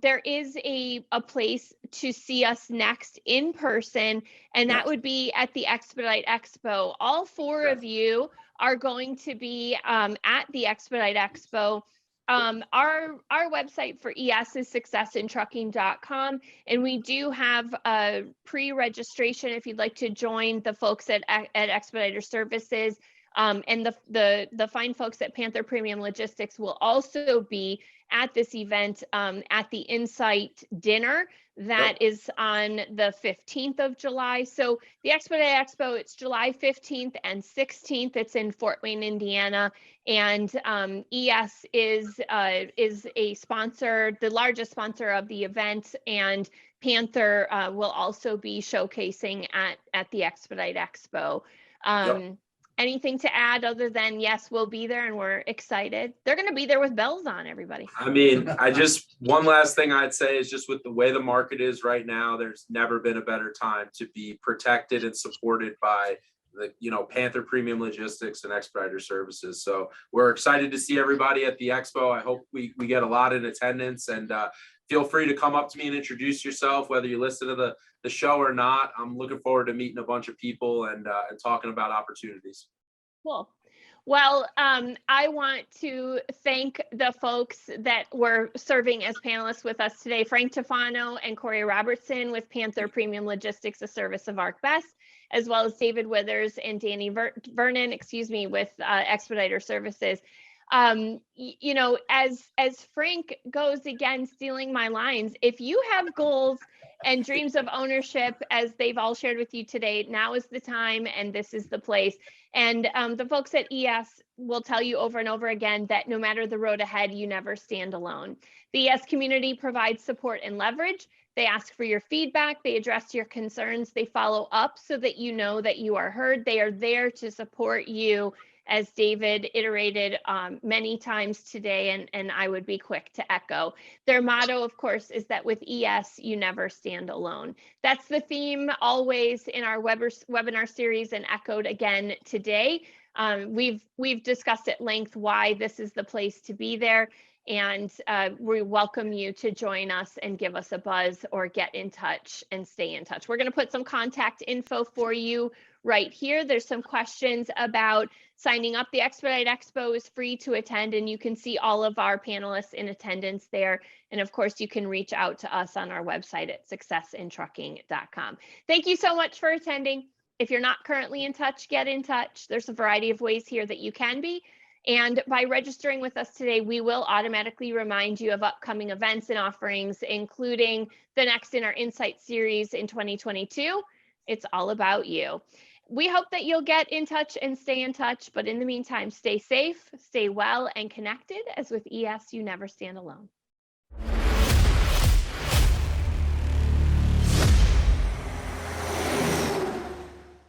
there is a place to see us next in person, and that would be at the Expedite Expo. All four of you are going to be at the Expedite Expo. Our website for ES is successintrucking.com, and we do have a pre-registration if you'd like to join the folks at Expediter Services. And the fine folks at Panther Premium Logistics will also be at this event at the Insight Dinner that is on the 15th of July. So the Expedite Expo, it's July 15th and 16th. It's in Fort Wayne, Indiana. And ES is a sponsor, the largest sponsor of the event. And Panther will also be showcasing at the Expedite Expo. Anything to add other than yes, we'll be there and we're excited. They're going to be there with bells on, everybody. I mean, one last thing I'd say is just with the way the market is right now, there's never been a better time to be protected and supported by the, Panther Premium Logistics and Expediter Services. So we're excited to see everybody at the expo. I hope we get a lot in attendance, and feel free to come up to me and introduce yourself, whether you listen to the show or not. I'm looking forward to meeting a bunch of people and talking about opportunities. Cool. Well, I want to thank the folks that were serving as panelists with us today, Frank Tufano and Cory Robertson with Panther Premium Logistics, a service of ArcBest, as well as David Withers and Danny Vernon, with Expediter Services. As Frank goes again, stealing my lines, if you have goals and dreams of ownership, as they've all shared with you today, now is the time and this is the place. And the folks at ES will tell you over and over again that no matter the road ahead, you never stand alone. The ES community provides support and leverage. They ask for your feedback. They address your concerns. They follow up so that you know that you are heard. They are there to support you, as David iterated many times today, and I would be quick to echo. Their motto, of course, is that with ES, you never stand alone. That's the theme always in our webinar series and echoed again today. We've discussed at length why this is the place to be there, and we welcome you to join us and give us a buzz or get in touch and stay in touch. We're going to put some contact info for you right here. There's some questions about signing up. The Expedite Expo is free to attend, and you can see all of our panelists in attendance there. And of course, you can reach out to us on our website at successintrucking.com. Thank you so much for attending. If you're not currently in touch, get in touch. There's a variety of ways here that you can be. And by registering with us today, we will automatically remind you of upcoming events and offerings, including the next in our Insight series in 2022. It's all about you. We hope that you'll get in touch and stay in touch. But in the meantime, stay safe, stay well and connected, as with ES, you never stand alone.